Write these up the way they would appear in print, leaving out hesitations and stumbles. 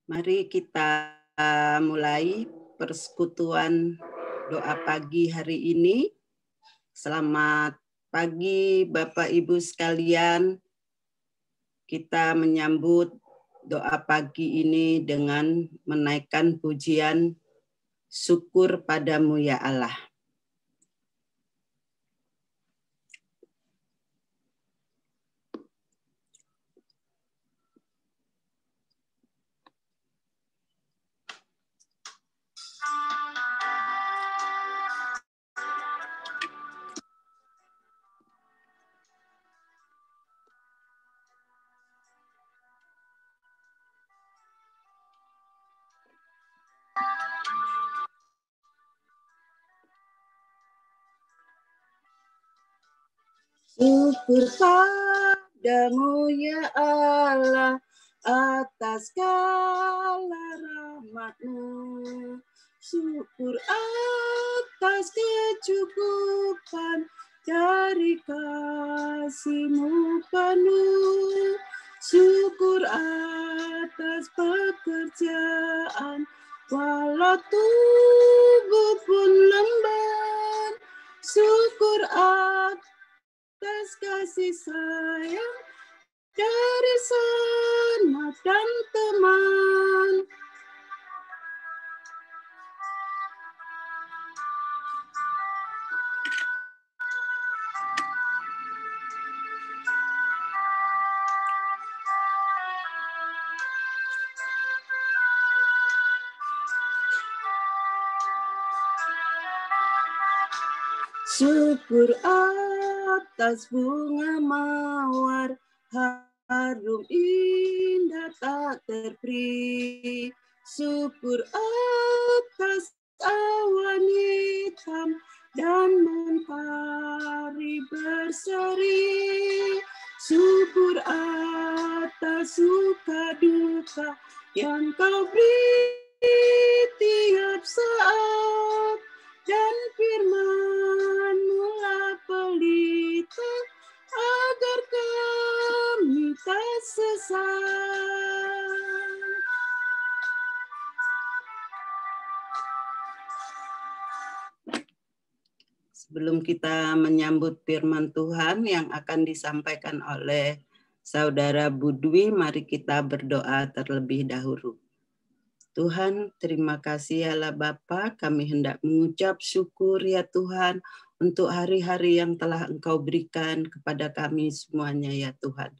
Mari kita mulai persekutuan doa pagi hari ini. Selamat pagi Bapak Ibu sekalian. Kita menyambut doa pagi ini dengan menaikkan pujian syukur padamu ya Allah. Syukur padamu ya Allah atas segala rahmat-Mu. Syukur atas kecukupan dari kasih-Mu penuh. Syukur atas pekerjaan walau tubuh pun lemah. Syukur atas kasih sayang dari sanak dan teman. Syukur atas bunga mawar harum indah tak terperi. Syukur atas awan hitam dan mentari berseri. Syukur atas suka duka yang Kau beri tiap saat. Dan firman-Mu lah pelita agar kami tak sesat. Sebelum kita menyambut firman Tuhan yang akan disampaikan oleh Saudara Budwi, mari kita berdoa terlebih dahulu. Tuhan, terima kasih ya Allah Bapa, kami hendak mengucap syukur ya Tuhan untuk hari-hari yang telah Engkau berikan kepada kami semuanya ya Tuhan.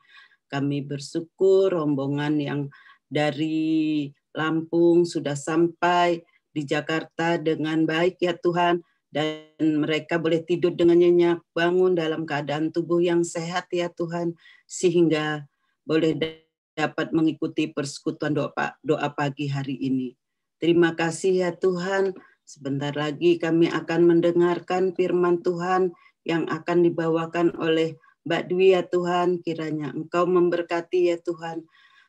Kami bersyukur rombongan yang dari Lampung sudah sampai di Jakarta dengan baik ya Tuhan, dan mereka boleh tidur dengan nyenyak, bangun dalam keadaan tubuh yang sehat ya Tuhan, sehingga boleh dapat mengikuti persekutuan doa pagi hari ini. Terima kasih ya Tuhan. Sebentar lagi kami akan mendengarkan firman Tuhan yang akan dibawakan oleh Mbak Dwi ya Tuhan. Kiranya Engkau memberkati ya Tuhan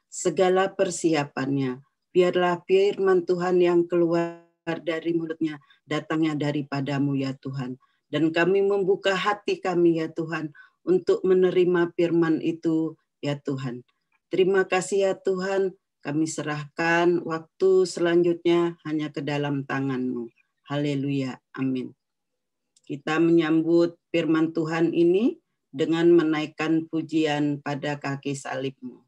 segala persiapannya. Biarlah firman Tuhan yang keluar dari mulutnya datangnya daripada-Mu ya Tuhan. Dan kami membuka hati kami ya Tuhan untuk menerima firman itu ya Tuhan. Terima kasih ya Tuhan, kami serahkan waktu selanjutnya hanya ke dalam tangan-Mu. Haleluya, amin. Kita menyambut firman Tuhan ini dengan menaikkan pujian pada kaki salib-Mu.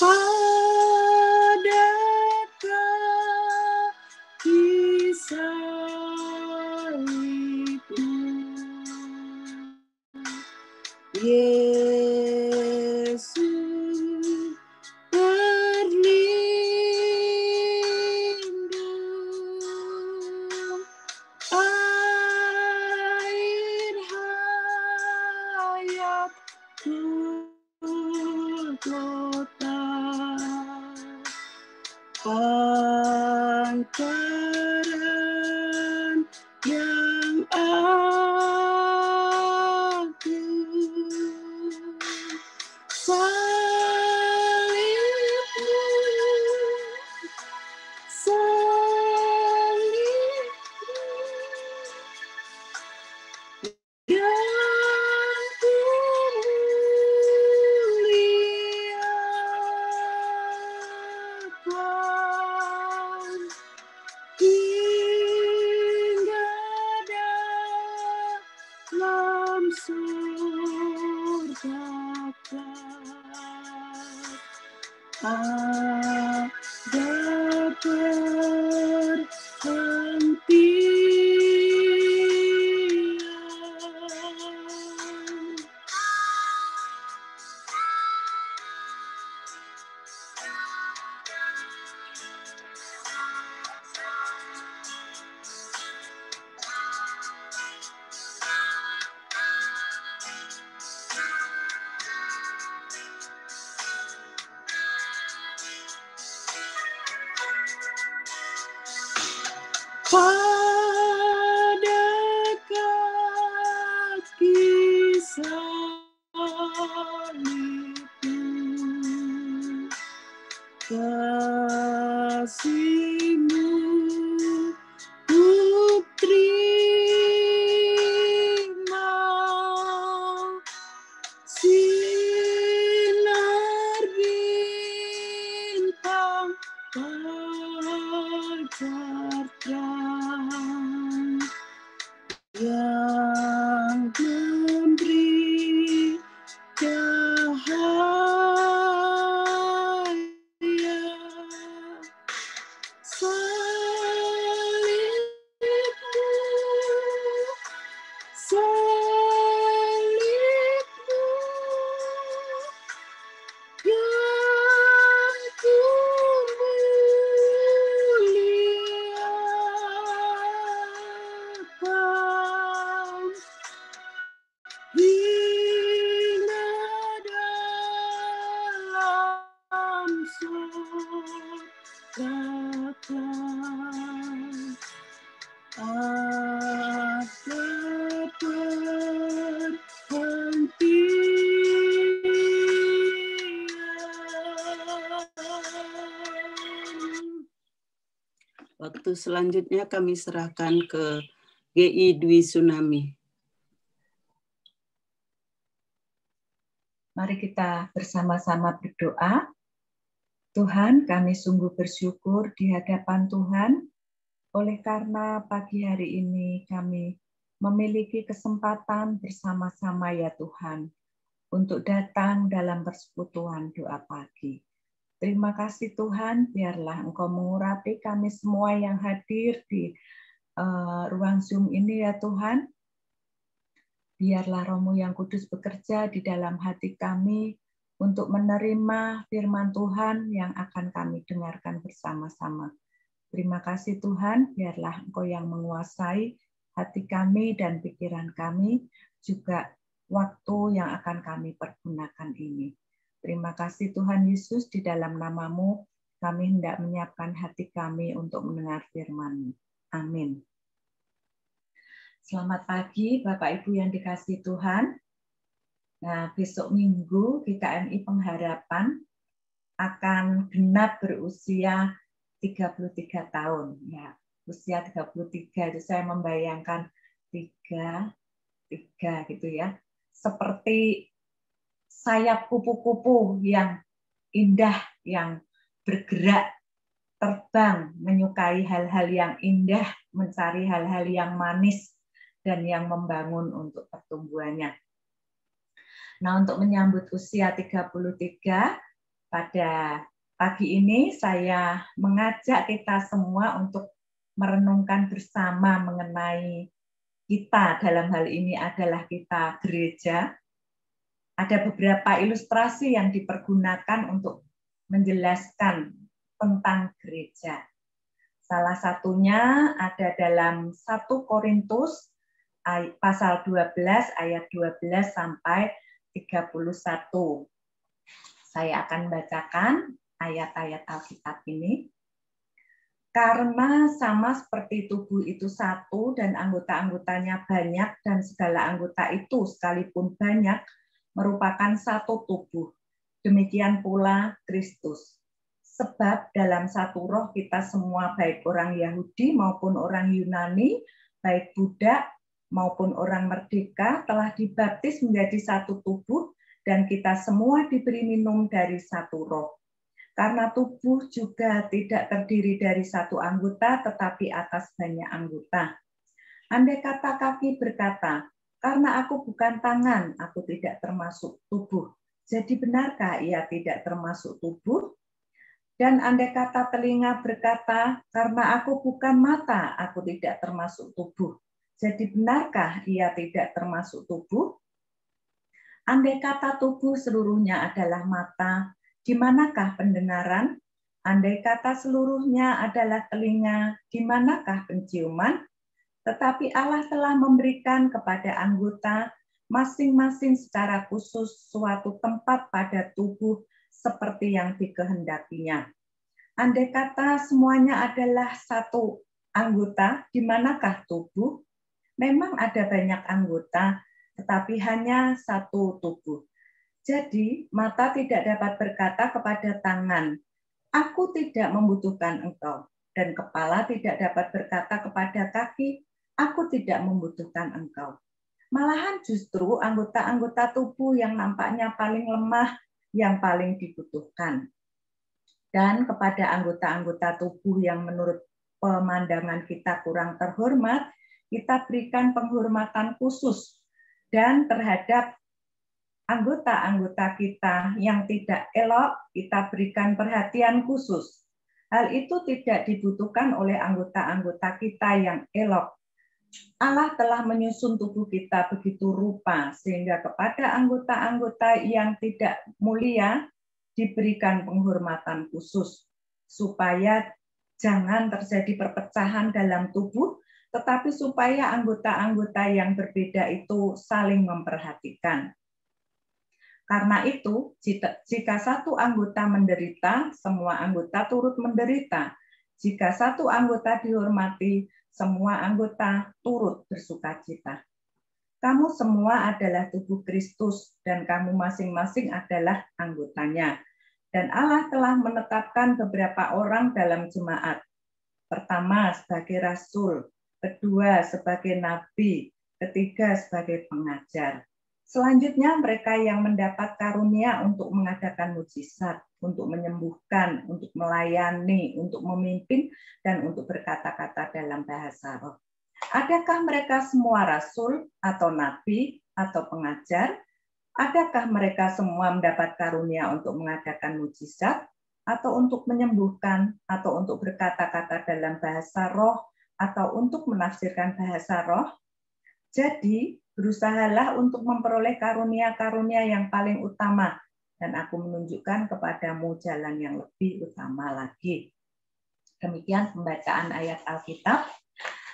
Pada kaki salib-Mu, Yesus berlindung, air hayatku dalam surga ada perhentian. Pada kaki salibmu, kasih-Mu ku terima, sinar bintang fajar terang yang memberi cahaya. Salib-Mu, salib-Mu yang ku muliakan hingga dalam surga ada perhentian. Waktu selanjutnya kami serahkan ke GI Dwi Tsunami. Mari kita bersama-sama berdoa. Tuhan, kami sungguh bersyukur di hadapan Tuhan, oleh karena pagi hari ini kami memiliki kesempatan bersama-sama ya Tuhan, untuk datang dalam persekutuan doa pagi. Terima kasih Tuhan, biarlah Engkau mengurapi kami semua yang hadir di ruang Zoom ini ya Tuhan. Biarlah Roh-Mu yang kudus bekerja di dalam hati kami untuk menerima firman Tuhan yang akan kami dengarkan bersama-sama. Terima kasih Tuhan, biarlah Engkau yang menguasai hati kami dan pikiran kami, juga waktu yang akan kami pergunakan ini. Terima kasih Tuhan Yesus, di dalam nama-Mu kami hendak menyiapkan hati kami untuk mendengar firman-Mu. Amin. Selamat pagi Bapak Ibu yang dikasihi Tuhan. Nah, besok Minggu GKMI Pengharapan akan genap berusia 33 tahun. Ya, usia 33 itu saya membayangkan 3 gitu ya. Seperti sayap kupu-kupu yang indah, yang bergerak, terbang, menyukai hal-hal yang indah, mencari hal-hal yang manis, dan yang membangun untuk pertumbuhannya. Nah, untuk menyambut usia 33, pada pagi ini saya mengajak kita semua untuk merenungkan bersama mengenai kita, dalam hal ini adalah kita gereja. Ada beberapa ilustrasi yang dipergunakan untuk menjelaskan tentang gereja. Salah satunya ada dalam 1 Korintus pasal 12 ayat 12 sampai 31. Saya akan bacakan ayat-ayat Alkitab ini. Karena sama seperti tubuh itu satu dan anggota-anggotanya banyak dan segala anggota itu sekalipun banyak merupakan satu tubuh. Demikian pula Kristus. Sebab dalam satu roh kita semua, baik orang Yahudi maupun orang Yunani, baik budak maupun orang merdeka, telah dibaptis menjadi satu tubuh, dan kita semua diberi minum dari satu roh. Karena tubuh juga tidak terdiri dari satu anggota, tetapi atas banyak anggota. Andai kata kaki berkata, Karena aku bukan tangan, aku tidak termasuk tubuh. Jadi benarkah ia tidak termasuk tubuh? Dan andai kata telinga berkata, karena aku bukan mata, aku tidak termasuk tubuh. Jadi benarkah ia tidak termasuk tubuh? Andai kata tubuh seluruhnya adalah mata, di manakah pendengaran? Andai kata seluruhnya adalah telinga, di manakah penciuman? Tetapi Allah telah memberikan kepada anggota masing-masing secara khusus suatu tempat pada tubuh seperti yang dikehendakinya. Andai kata semuanya adalah satu anggota, di manakah tubuh? Memang ada banyak anggota, tetapi hanya satu tubuh. Jadi, mata tidak dapat berkata kepada tangan, "Aku tidak membutuhkan engkau." Dan kepala tidak dapat berkata kepada kaki, "Aku tidak membutuhkan engkau." Malahan justru anggota-anggota tubuh yang nampaknya paling lemah yang paling dibutuhkan. Dan kepada anggota-anggota tubuh yang menurut pemandangan kita kurang terhormat, kita berikan penghormatan khusus. Dan terhadap anggota-anggota kita yang tidak elok, kita berikan perhatian khusus. Hal itu tidak dibutuhkan oleh anggota-anggota kita yang elok. Allah telah menyusun tubuh kita begitu rupa, sehingga kepada anggota-anggota yang tidak mulia diberikan penghormatan khusus, supaya jangan terjadi perpecahan dalam tubuh, tetapi supaya anggota-anggota yang berbeda itu saling memperhatikan. Karena itu, jika satu anggota menderita, semua anggota turut menderita. Jika satu anggota dihormati, semua anggota turut bersukacita. Kamu semua adalah tubuh Kristus, dan kamu masing-masing adalah anggotanya. Dan Allah telah menetapkan beberapa orang dalam jemaat. Pertama, sebagai rasul. Kedua, sebagai nabi. Ketiga, sebagai pengajar. Selanjutnya mereka yang mendapat karunia untuk mengadakan mujizat, untuk menyembuhkan, untuk melayani, untuk memimpin, dan untuk berkata-kata dalam bahasa roh. Adakah mereka semua rasul atau nabi atau pengajar? Adakah mereka semua mendapat karunia untuk mengadakan mujizat, atau untuk menyembuhkan, atau untuk berkata-kata dalam bahasa roh, atau untuk menafsirkan bahasa roh? Jadi, berusahalah untuk memperoleh karunia-karunia yang paling utama, dan aku menunjukkan kepadamu jalan yang lebih utama lagi. Demikian pembacaan ayat Alkitab.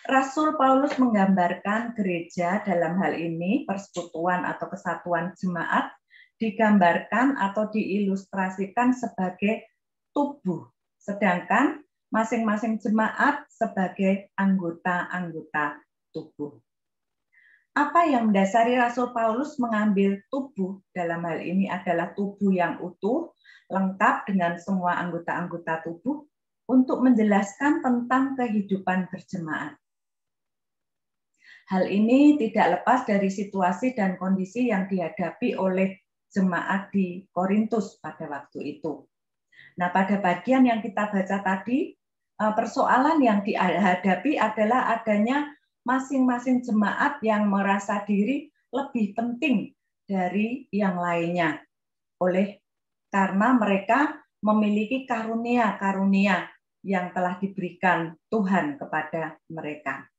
Rasul Paulus menggambarkan gereja dalam hal ini, persekutuan atau kesatuan jemaat, digambarkan atau diilustrasikan sebagai tubuh, sedangkan masing-masing jemaat sebagai anggota-anggota tubuh. Apa yang mendasari Rasul Paulus mengambil tubuh dalam hal ini adalah tubuh yang utuh, lengkap dengan semua anggota-anggota tubuh untuk menjelaskan tentang kehidupan berjemaat. Hal ini tidak lepas dari situasi dan kondisi yang dihadapi oleh jemaat di Korintus pada waktu itu. Nah, pada bagian yang kita baca tadi, persoalan yang dihadapi adalah adanya masing-masing jemaat yang merasa diri lebih penting dari yang lainnya, karena mereka memiliki karunia-karunia yang telah diberikan Tuhan kepada mereka.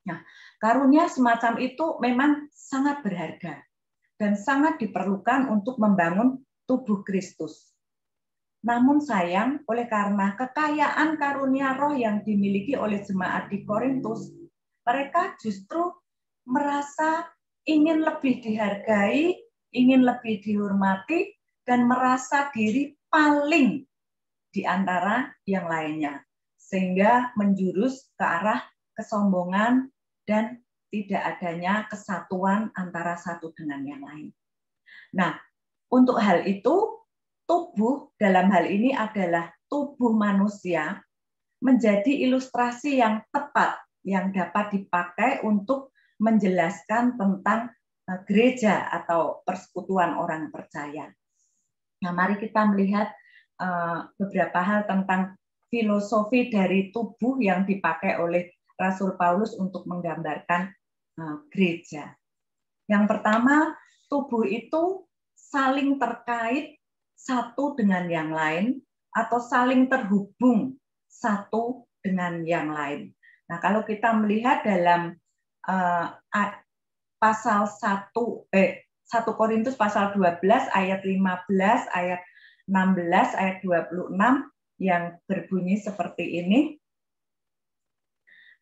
Nah, karunia semacam itu memang sangat berharga dan sangat diperlukan untuk membangun tubuh Kristus. Namun sayang, oleh karena kekayaan karunia roh yang dimiliki oleh jemaat di Korintus, mereka justru merasa ingin lebih dihargai, ingin lebih dihormati, dan merasa diri paling di antara yang lainnya. Sehingga menjurus ke arah kesombongan dan tidak adanya kesatuan antara satu dengan yang lain. Nah, untuk hal itu, tubuh dalam hal ini adalah tubuh manusia menjadi ilustrasi yang tepat yang dapat dipakai untuk menjelaskan tentang gereja atau persekutuan orang percaya. Nah, mari kita melihat beberapa hal tentang filosofi dari tubuh yang dipakai oleh Rasul Paulus untuk menggambarkan gereja. Yang pertama, tubuh itu saling terkait satu dengan yang lain atau saling terhubung satu dengan yang lain. Nah, kalau kita melihat dalam pasal 1 Korintus pasal 12 ayat 15, ayat 16, ayat 26 yang berbunyi seperti ini.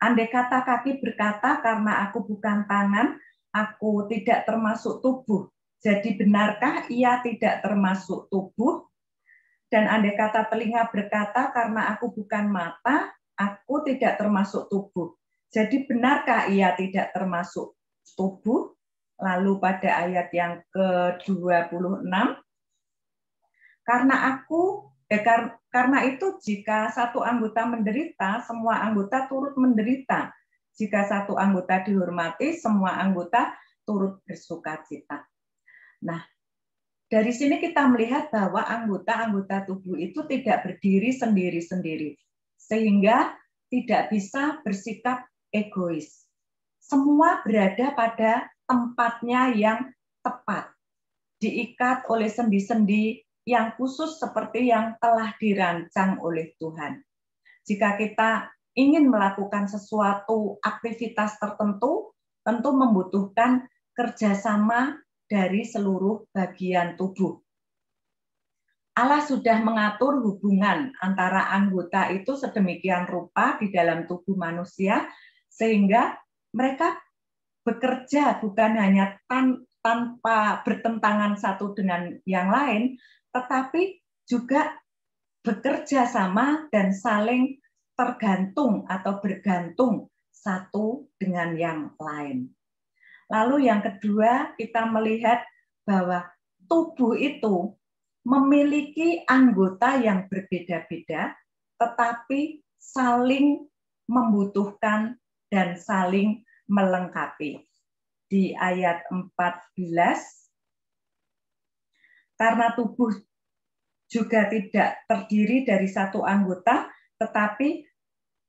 Andai kata kaki berkata, karena aku bukan tangan, aku tidak termasuk tubuh. Jadi benarkah ia tidak termasuk tubuh? Dan andai kata telinga berkata, karena aku bukan mata, aku tidak termasuk tubuh. Jadi benarkah ia tidak termasuk tubuh? Lalu pada ayat yang ke-26, karena itu jika satu anggota menderita, semua anggota turut menderita. Jika satu anggota dihormati, semua anggota turut bersukacita. Nah, dari sini kita melihat bahwa anggota-anggota tubuh itu tidak berdiri sendiri-sendiri, sehingga tidak bisa bersikap egois. Semua berada pada tempatnya yang tepat, diikat oleh sendi-sendi yang khusus seperti yang telah dirancang oleh Tuhan. Jika kita ingin melakukan sesuatu aktivitas tertentu, tentu membutuhkan kerjasama dari seluruh bagian tubuh. Allah sudah mengatur hubungan antara anggota itu sedemikian rupa di dalam tubuh manusia, sehingga mereka bekerja bukan hanya tanpa bertentangan satu dengan yang lain, tetapi juga bekerja sama dan saling tergantung atau bergantung satu dengan yang lain. Lalu yang kedua, kita melihat bahwa tubuh itu memiliki anggota yang berbeda-beda, tetapi saling membutuhkan dan saling melengkapi. Di ayat 14, karena tubuh juga tidak terdiri dari satu anggota, tetapi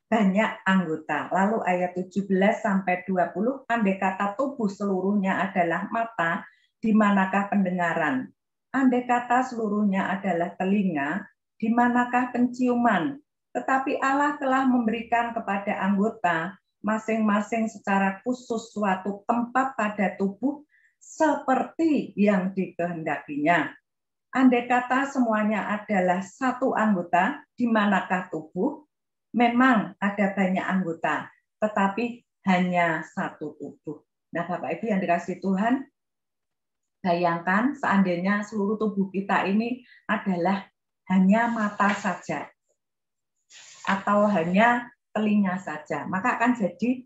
banyak anggota. Lalu ayat 17 sampai 20, andai kata tubuh seluruhnya adalah mata, di manakah pendengaran? Andai kata seluruhnya adalah telinga, di manakah penciuman? Tetapi Allah telah memberikan kepada anggota masing-masing secara khusus suatu tempat pada tubuh seperti yang dikehendakinya. Andai kata semuanya adalah satu anggota, di manakah tubuh? Memang ada banyak anggota, tetapi hanya satu tubuh. Nah, Bapak Ibu yang dikasihi Tuhan, bayangkan seandainya seluruh tubuh kita ini adalah hanya mata saja, atau hanya telinga saja, maka akan jadi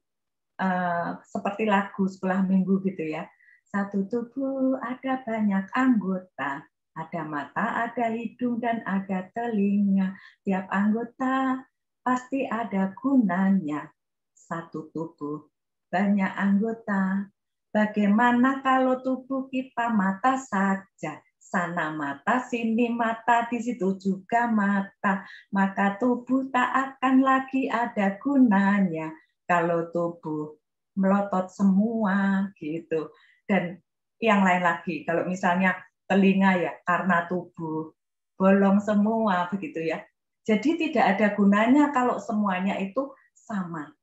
seperti lagu sekolah minggu gitu ya. Satu tubuh ada banyak anggota, ada mata, ada hidung, dan ada telinga. Tiap anggota pasti ada gunanya. Satu tubuh, banyak anggota. Bagaimana kalau tubuh kita mata saja? Sana mata, sini mata, di situ juga mata. Maka tubuh tak akan lagi ada gunanya kalau tubuh melotot semua gitu. Dan yang lain lagi, kalau misalnya telinga ya karena tubuh bolong semua begitu ya. Jadi tidak ada gunanya kalau semuanya itu sama.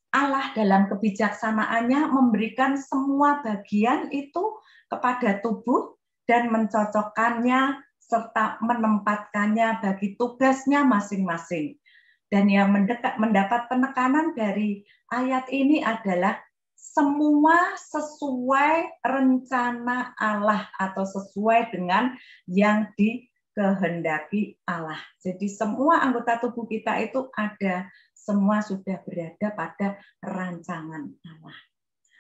Allah dalam kebijaksanaannya memberikan semua bagian itu kepada tubuh dan mencocokkannya serta menempatkannya bagi tugasnya masing-masing. Dan yang mendapat penekanan dari ayat ini adalah semua sesuai rencana Allah atau sesuai dengan yang dikehendaki Allah. Jadi semua anggota tubuh kita itu ada, semua sudah berada pada rancangan Allah.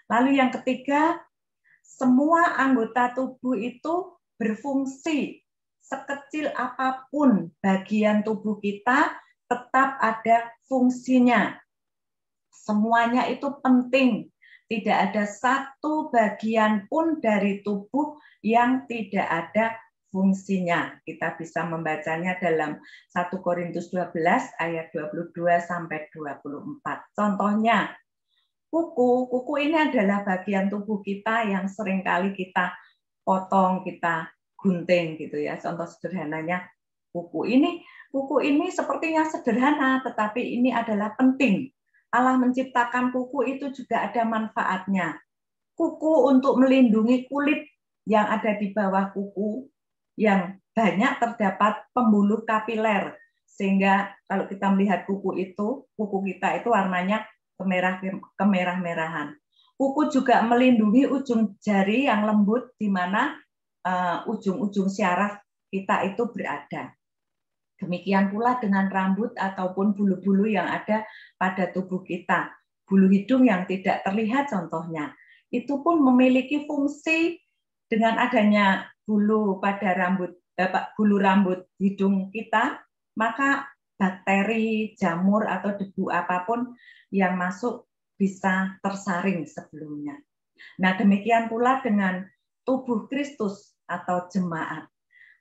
Lalu yang ketiga, semua anggota tubuh itu berfungsi. Sekecil apapun bagian tubuh kita, tetap ada fungsinya. Semuanya itu penting. Tidak ada satu bagian pun dari tubuh yang tidak ada fungsinya. Kita bisa membacanya dalam 1 Korintus 12 ayat 22 sampai 24. Contohnya, Kuku ini adalah bagian tubuh kita yang seringkali kita potong, kita gunting gitu ya. Contoh sederhananya kuku ini sepertinya sederhana, tetapi ini adalah penting. Allah menciptakan kuku itu juga ada manfaatnya. Kuku untuk melindungi kulit yang ada di bawah kuku, yang banyak terdapat pembuluh kapiler, sehingga kalau kita melihat kuku kita itu warnanya kemerah-merahan. Kuku juga melindungi ujung jari yang lembut di mana ujung-ujung syaraf kita itu berada. Demikian pula dengan rambut ataupun bulu-bulu yang ada pada tubuh kita. Bulu hidung yang tidak terlihat contohnya, itu pun memiliki fungsi. Dengan adanya bulu rambut hidung kita, maka bakteri, jamur, atau debu apapun yang masuk bisa tersaring sebelumnya. Nah, demikian pula dengan tubuh Kristus atau jemaat.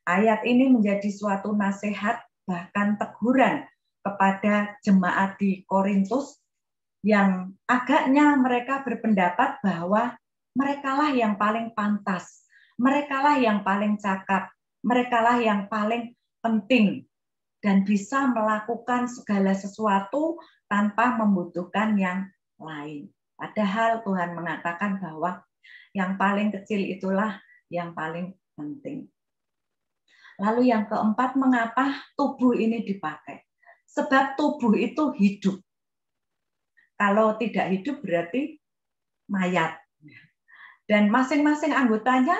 Ayat ini menjadi suatu nasihat, bahkan teguran kepada jemaat di Korintus yang agaknya mereka berpendapat bahwa merekalah yang paling pantas, merekalah yang paling cakap, merekalah yang paling penting dan bisa melakukan segala sesuatu tanpa membutuhkan yang lain. Padahal Tuhan mengatakan bahwa yang paling kecil itulah yang paling penting. Lalu yang keempat, mengapa tubuh ini dipakai? Sebab tubuh itu hidup. Kalau tidak hidup berarti mayat. Dan masing-masing anggotanya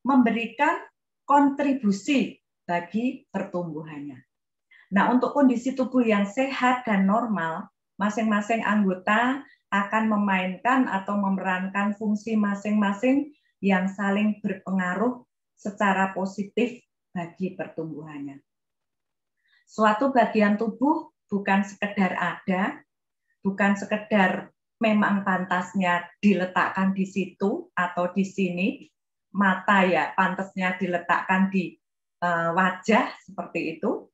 memberikan kontribusi bagi pertumbuhannya. Nah, untuk kondisi tubuh yang sehat dan normal, masing-masing anggota akan memainkan atau memerankan fungsi masing-masing yang saling berpengaruh secara positif bagi pertumbuhannya. Suatu bagian tubuh bukan sekedar ada, bukan sekedar memang pantasnya diletakkan di situ atau di sini. Mata ya pantasnya diletakkan di wajah seperti itu.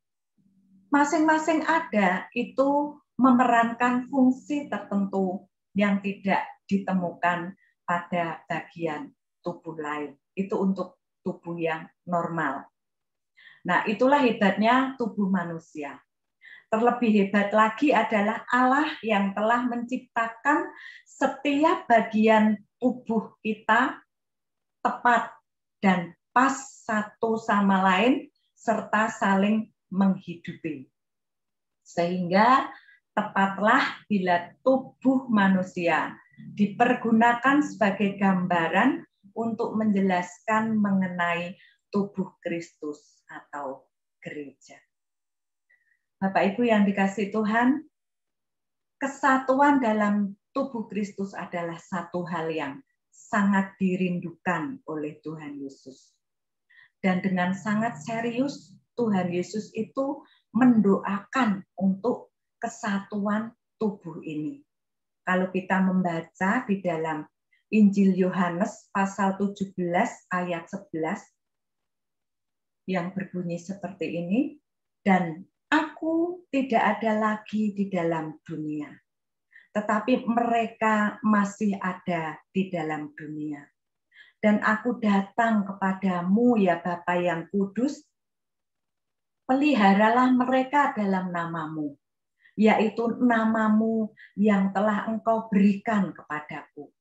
Masing-masing ada itu memerankan fungsi tertentu yang tidak ditemukan pada bagian tubuh lain. Itu untuk tubuh yang normal. Nah, itulah hebatnya tubuh manusia. Terlebih hebat lagi adalah Allah yang telah menciptakan setiap bagian tubuh kita tepat dan pas satu sama lain serta saling menghidupi. Sehingga tepatlah bila tubuh manusia dipergunakan sebagai gambaran untuk menjelaskan mengenai tubuh Kristus atau gereja. Bapak Ibu yang dikasihi Tuhan, kesatuan dalam tubuh Kristus adalah satu hal yang sangat dirindukan oleh Tuhan Yesus. Dan dengan sangat serius Tuhan Yesus itu mendoakan untuk kesatuan tubuh ini. Kalau kita membaca di dalam Injil Yohanes pasal 17 ayat 11 yang berbunyi seperti ini, dan aku tidak ada lagi di dalam dunia, tetapi mereka masih ada di dalam dunia. Dan aku datang kepadamu ya Bapa yang kudus, peliharalah mereka dalam namamu, yaitu namamu yang telah engkau berikan kepadaku,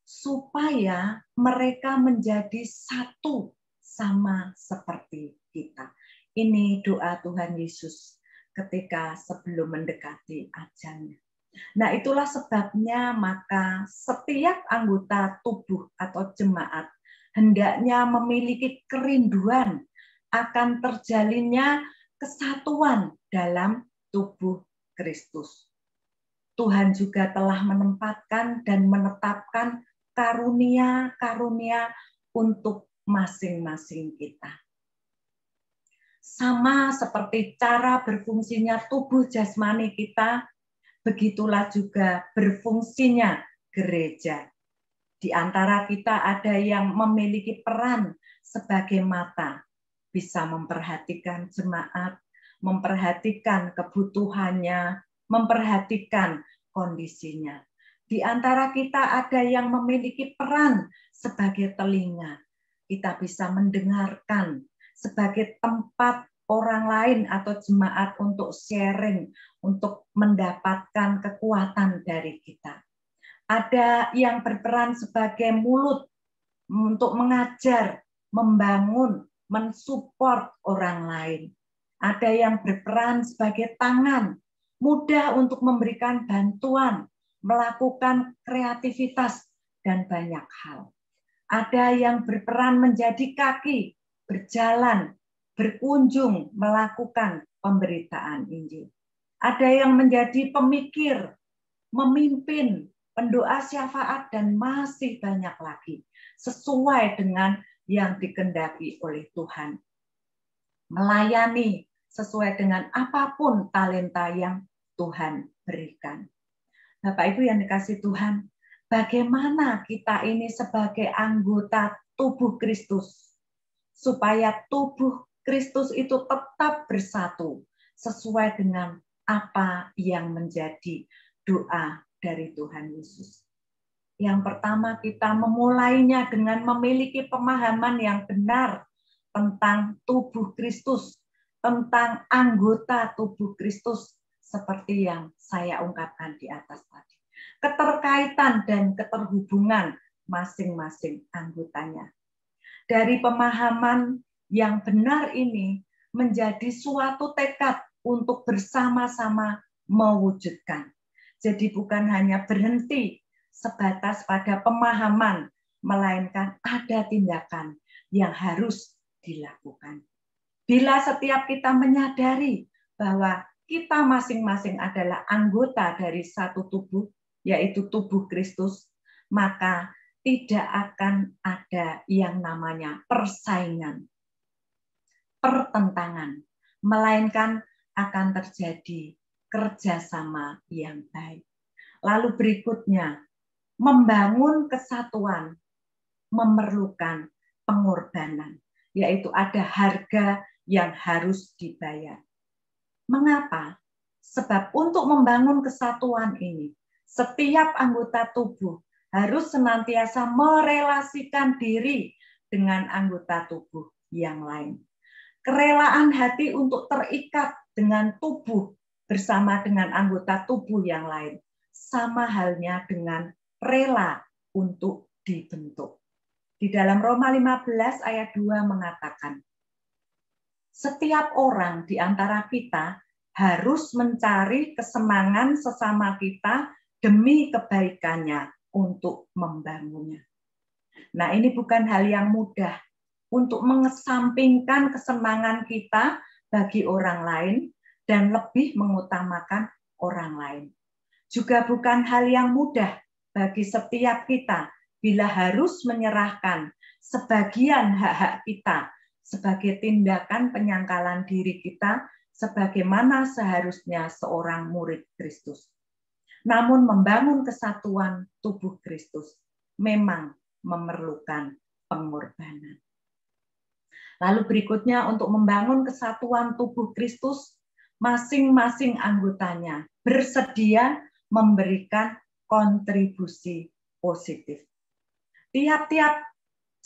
supaya mereka menjadi satu sama seperti kita. Ini doa Tuhan Yesus ketika sebelum mendekati ajalnya. Nah, itulah sebabnya maka setiap anggota tubuh atau jemaat hendaknya memiliki kerinduan akan terjalinnya kesatuan dalam tubuh Kristus. Tuhan juga telah menempatkan dan menetapkan karunia-karunia untuk masing-masing kita. Sama seperti cara berfungsinya tubuh jasmani kita, begitulah juga berfungsinya gereja. Di antara kita ada yang memiliki peran sebagai mata, bisa memperhatikan jemaat, memperhatikan kebutuhannya, memperhatikan kondisinya. Di antara kita ada yang memiliki peran sebagai telinga. Kita bisa mendengarkan sebagai tempat orang lain atau jemaat untuk sharing, untuk mendapatkan kekuatan dari kita. Ada yang berperan sebagai mulut untuk mengajar, membangun, mensupport orang lain. Ada yang berperan sebagai tangan, mudah untuk memberikan bantuan, melakukan kreativitas, dan banyak hal. Ada yang berperan menjadi kaki, berjalan, berkunjung, melakukan pemberitaan Injil. Ada yang menjadi pemikir, memimpin, pendoa syafaat, dan masih banyak lagi. Sesuai dengan yang dikehendaki oleh Tuhan. Melayani sesuai dengan apapun talenta yang Tuhan berikan. Bapak Ibu yang dikasihi Tuhan, bagaimana kita ini sebagai anggota tubuh Kristus, supaya tubuh Kristus itu tetap bersatu sesuai dengan apa yang menjadi doa dari Tuhan Yesus. Yang pertama, kita memulainya dengan memiliki pemahaman yang benar tentang tubuh Kristus, tentang anggota tubuh Kristus, seperti yang saya ungkapkan di atas tadi. Keterkaitan dan keterhubungan masing-masing anggotanya. Dari pemahaman yang benar ini menjadi suatu tekad untuk bersama-sama mewujudkan. Jadi bukan hanya berhenti sebatas pada pemahaman, melainkan ada tindakan yang harus dilakukan. Bila setiap kita menyadari bahwa kita masing-masing adalah anggota dari satu tubuh, yaitu tubuh Kristus, maka tidak akan ada yang namanya persaingan, pertentangan, melainkan akan terjadi kerjasama yang baik. Lalu berikutnya, membangun kesatuan memerlukan pengorbanan, yaitu ada harga yang harus dibayar. Mengapa? Sebab untuk membangun kesatuan ini, setiap anggota tubuh harus senantiasa merelasikan diri dengan anggota tubuh yang lain. Kerelaan hati untuk terikat dengan tubuh bersama dengan anggota tubuh yang lain, sama halnya dengan rela untuk dibentuk. Di dalam Roma 15 ayat 2 mengatakan, setiap orang di antara kita harus mencari kesenangan sesama kita demi kebaikannya untuk membangunnya. Nah, ini bukan hal yang mudah untuk mengesampingkan kesenangan kita bagi orang lain dan lebih mengutamakan orang lain. Juga bukan hal yang mudah bagi setiap kita bila harus menyerahkan sebagian hak-hak kita sebagai tindakan penyangkalan diri kita sebagaimana seharusnya seorang murid Kristus. Namun membangun kesatuan tubuh Kristus memang memerlukan pengorbanan. Lalu berikutnya, untuk membangun kesatuan tubuh Kristus, masing-masing anggotanya bersedia memberikan kontribusi positif. Tiap-tiap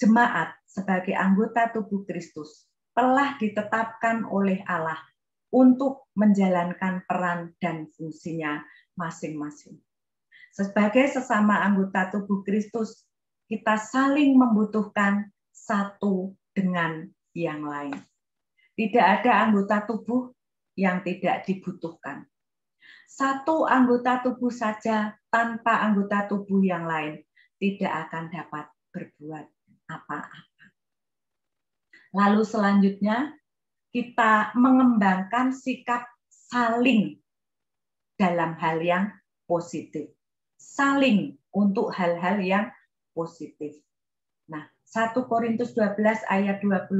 jemaat sebagai anggota tubuh Kristus telah ditetapkan oleh Allah untuk menjalankan peran dan fungsinya masing-masing. Sebagai sesama anggota tubuh Kristus, kita saling membutuhkan satu dengan yang lain. Tidak ada anggota tubuh yang tidak dibutuhkan. Satu anggota tubuh saja tanpa anggota tubuh yang lain tidak akan dapat berbuat apa-apa. Lalu selanjutnya, kita mengembangkan sikap saling dalam hal yang positif. Saling untuk hal-hal yang positif. Nah, 1 Korintus 12 ayat 25,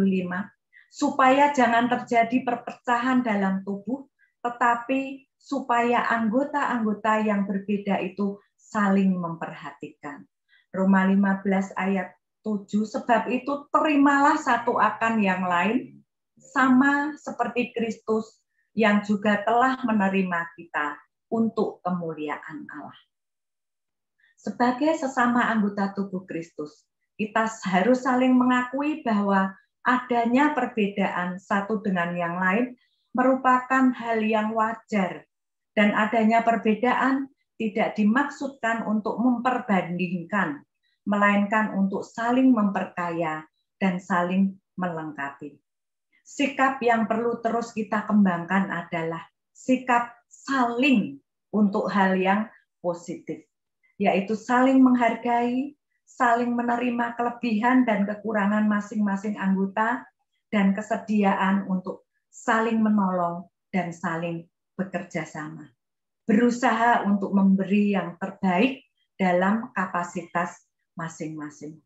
supaya jangan terjadi perpecahan dalam tubuh, tetapi supaya anggota-anggota yang berbeda itu saling memperhatikan. Roma 15 ayat 7, sebab itu terimalah satu akan yang lain, sama seperti Kristus yang juga telah menerima kita untuk kemuliaan Allah. Sebagai sesama anggota tubuh Kristus, kita harus saling mengakui bahwa adanya perbedaan satu dengan yang lain merupakan hal yang wajar, dan adanya perbedaan tidak dimaksudkan untuk memperbandingkan, melainkan untuk saling memperkaya dan saling melengkapi. Sikap yang perlu terus kita kembangkan adalah sikap saling untuk hal yang positif, yaitu saling menghargai, saling menerima kelebihan dan kekurangan masing-masing anggota, dan kesediaan untuk saling menolong dan saling bekerja sama. Berusaha untuk memberi yang terbaik dalam kapasitas masing-masing.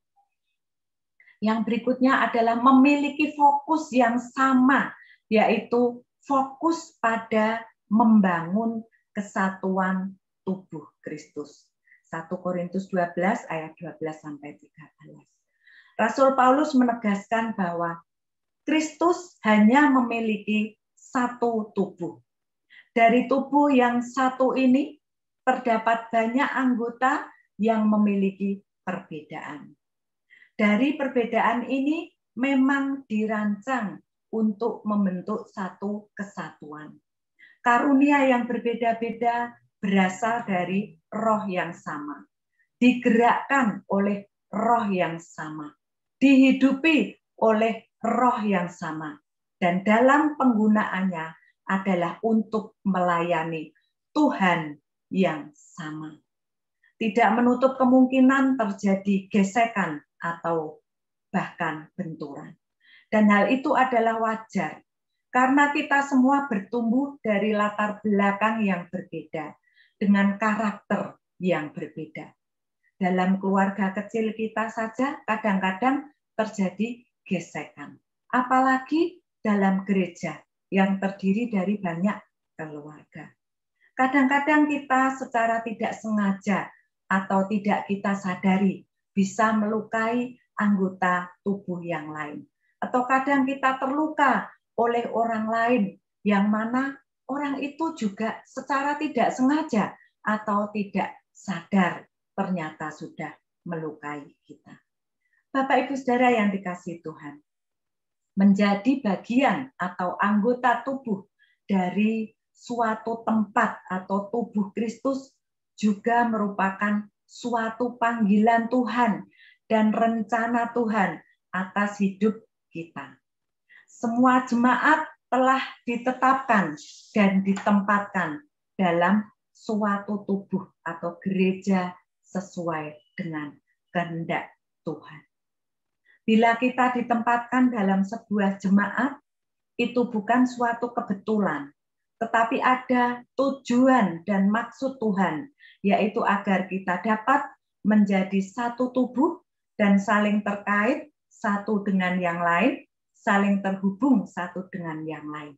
Yang berikutnya adalah memiliki fokus yang sama, yaitu fokus pada membangun kesatuan tubuh Kristus. 1 Korintus 12 ayat 12-13. Rasul Paulus menegaskan bahwa Kristus hanya memiliki satu tubuh. Dari tubuh yang satu ini terdapat banyak anggota yang memiliki perbedaan. Dari perbedaan ini memang dirancang untuk membentuk satu kesatuan. Karunia yang berbeda-beda berasal dari roh yang sama, digerakkan oleh roh yang sama, dihidupi oleh roh yang sama, dan dalam penggunaannya adalah untuk melayani Tuhan yang sama. Tidak menutup kemungkinan terjadi gesekan atau bahkan benturan. Dan hal itu adalah wajar, karena kita semua bertumbuh dari latar belakang yang berbeda, dengan karakter yang berbeda. Dalam keluarga kecil kita saja kadang-kadang terjadi gesekan. Apalagi dalam gereja yang terdiri dari banyak keluarga. Kadang-kadang kita secara tidak sengaja atau tidak kita sadari bisa melukai anggota tubuh yang lain. Atau kadang kita terluka oleh orang lain yang mana orang itu juga secara tidak sengaja atau tidak sadar ternyata sudah melukai kita. Bapak Ibu Saudara yang dikasihi Tuhan, menjadi bagian atau anggota tubuh dari suatu tempat atau tubuh Kristus juga merupakan suatu panggilan Tuhan dan rencana Tuhan atas hidup kita. Semua jemaat telah ditetapkan dan ditempatkan dalam suatu tubuh atau gereja sesuai dengan kehendak Tuhan. Bila kita ditempatkan dalam sebuah jemaat, itu bukan suatu kebetulan, tetapi ada tujuan dan maksud Tuhan, yaitu agar kita dapat menjadi satu tubuh dan saling terkait satu dengan yang lain, saling terhubung satu dengan yang lain.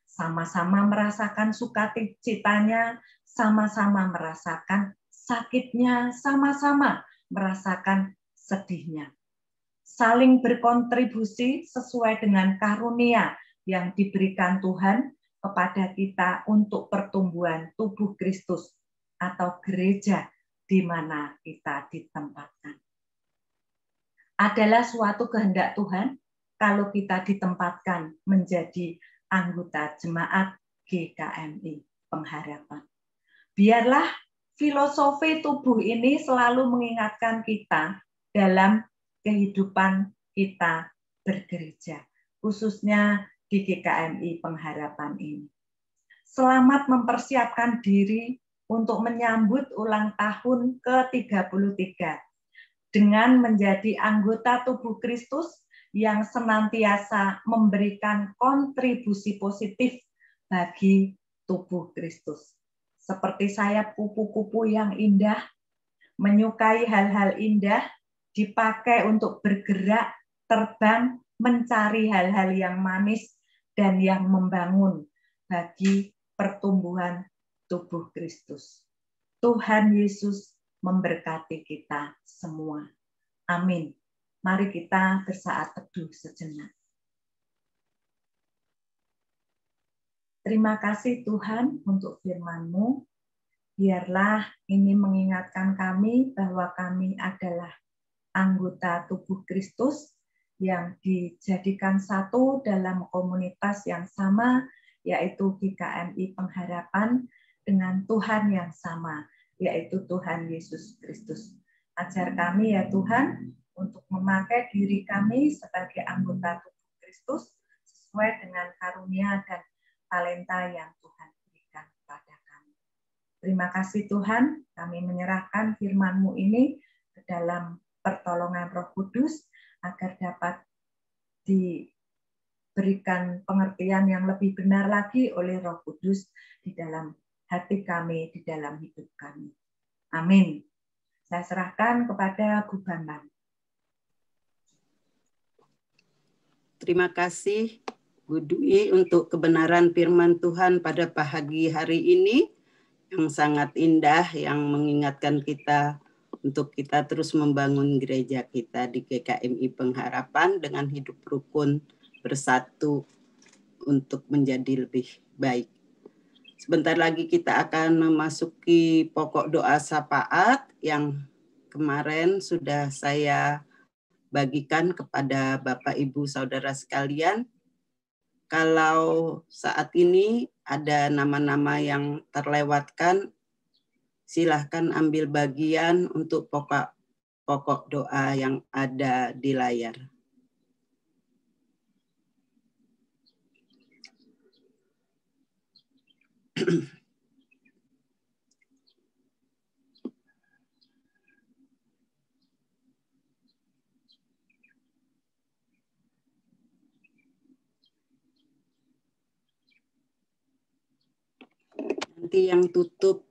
Sama-sama merasakan sukacitanya, sama-sama merasakan sakitnya, sama-sama merasakan sedihnya. Saling berkontribusi sesuai dengan karunia yang diberikan Tuhan kepada kita untuk pertumbuhan tubuh Kristus atau gereja di mana kita ditempatkan. Adalah suatu kehendak Tuhan kalau kita ditempatkan menjadi anggota jemaat GKMI Pengharapan. Biarlah filosofi tubuh ini selalu mengingatkan kita dalam kehidupan kita bergereja, khususnya di GKMI Pengharapan ini. Selamat mempersiapkan diri untuk menyambut ulang tahun ke-33 dengan menjadi anggota tubuh Kristus yang senantiasa memberikan kontribusi positif bagi tubuh Kristus. Seperti sayap kupu-kupu yang indah, menyukai hal-hal indah, dipakai untuk bergerak, terbang, mencari hal-hal yang manis dan yang membangun bagi pertumbuhan tubuh Kristus. Tuhan Yesus memberkati kita semua. Amin. Mari kita bersaat teduh sejenak. Terima kasih Tuhan untuk firman-Mu. Biarlah ini mengingatkan kami bahwa kami adalah anggota tubuh Kristus yang dijadikan satu dalam komunitas yang sama, yaitu GKMI Pengharapan dengan Tuhan yang sama, yaitu Tuhan Yesus Kristus. Ajar kami ya Tuhan untuk memakai diri kami sebagai anggota tubuh Kristus sesuai dengan karunia dan talenta yang Tuhan berikan kepada kami. Terima kasih Tuhan, kami menyerahkan firman-Mu ini ke dalam pertolongan Roh Kudus agar dapat diberikan pengertian yang lebih benar lagi oleh Roh Kudus di dalam hati kami, di dalam hidup kami. Amin. Saya serahkan kepada Bu Bambang. Terima kasih Bu Dwi untuk kebenaran firman Tuhan pada pagi hari ini yang sangat indah, yang mengingatkan kita untuk kita terus membangun gereja kita di GKMI Pengharapan dengan hidup rukun bersatu untuk menjadi lebih baik. Sebentar lagi kita akan memasuki pokok doa syafaat yang kemarin sudah saya bagikan kepada Bapak Ibu Saudara sekalian. Kalau saat ini ada nama-nama yang terlewatkan, silahkan ambil bagian untuk pokok doa yang ada di layar. Nanti yang tutup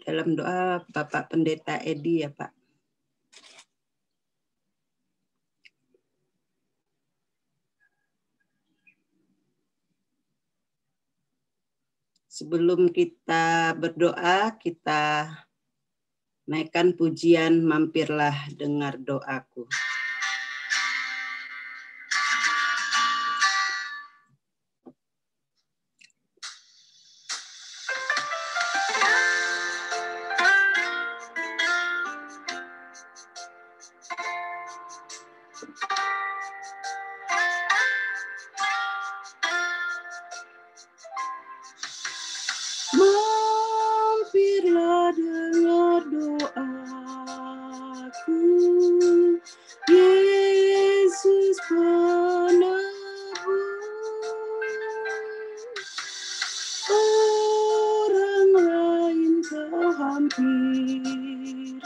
dalam doa Bapak Pendeta Edi ya Pak. Sebelum kita berdoa, kita naikkan pujian Mampirlah Dengar Doaku. Mampirlah dengar doaku, Yesus penebus. Orang lain kau hampiri,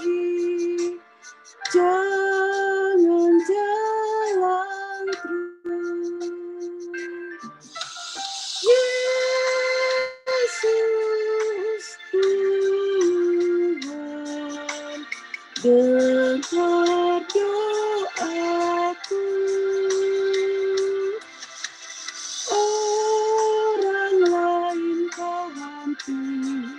jangan jalan terus. Yesus Tuhan, dengar doaku. Orang lain kau hampiri,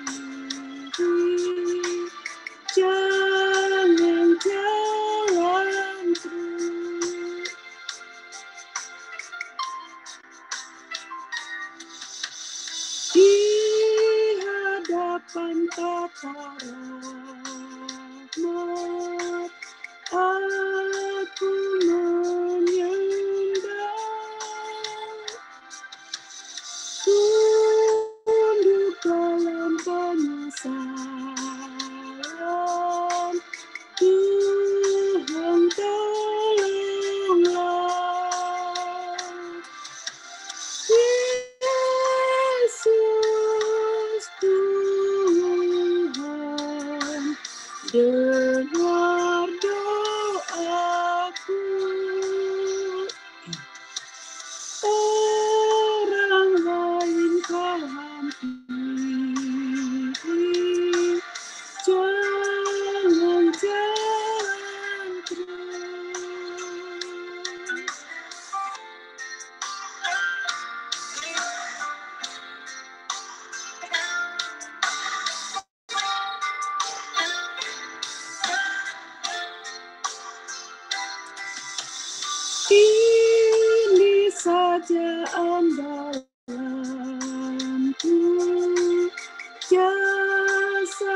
jangan jalan terus. Di hadapan tata rahmat, aku menyembah. Tunduk dalam penyesalan, Tuhan tolonglah. Yesus Tuhan, dengar doaku. Orang lain kau hampiri, jangan jalan terus. Ini saja andalanku, jasa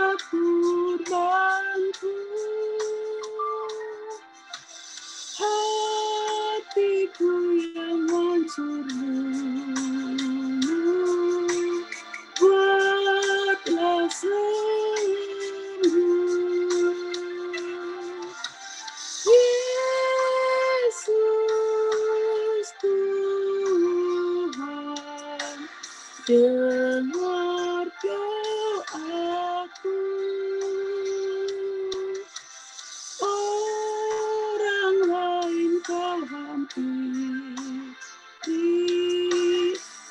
dengar doaku. Orang lain kau hampiri,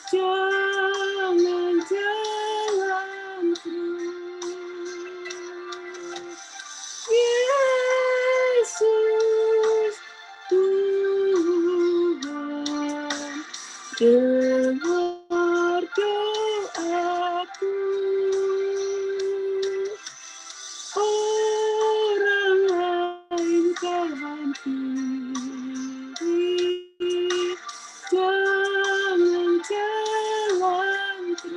jangan jalan terus. Yesus Tuhan, dengar doaku. Orang lain kau hampiri, jangan jalan terus.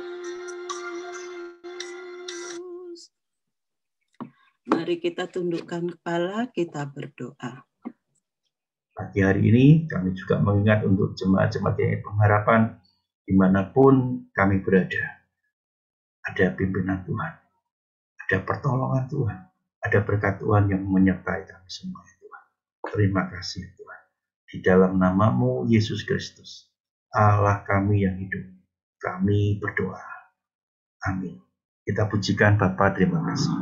Mari kita tundukkan kepala, kita berdoa. Pagi hari ini kami juga mengingat untuk jemaat-jemaat yang pengharapan dimanapun kami berada. Ada pimpinan Tuhan, ada pertolongan Tuhan, ada berkat Tuhan yang menyertai kami semua Tuhan. Terima kasih Tuhan. Di dalam nama-Mu Yesus Kristus, Allah kami yang hidup, kami berdoa. Amin. Kita pujikan Bapa, terima kasih.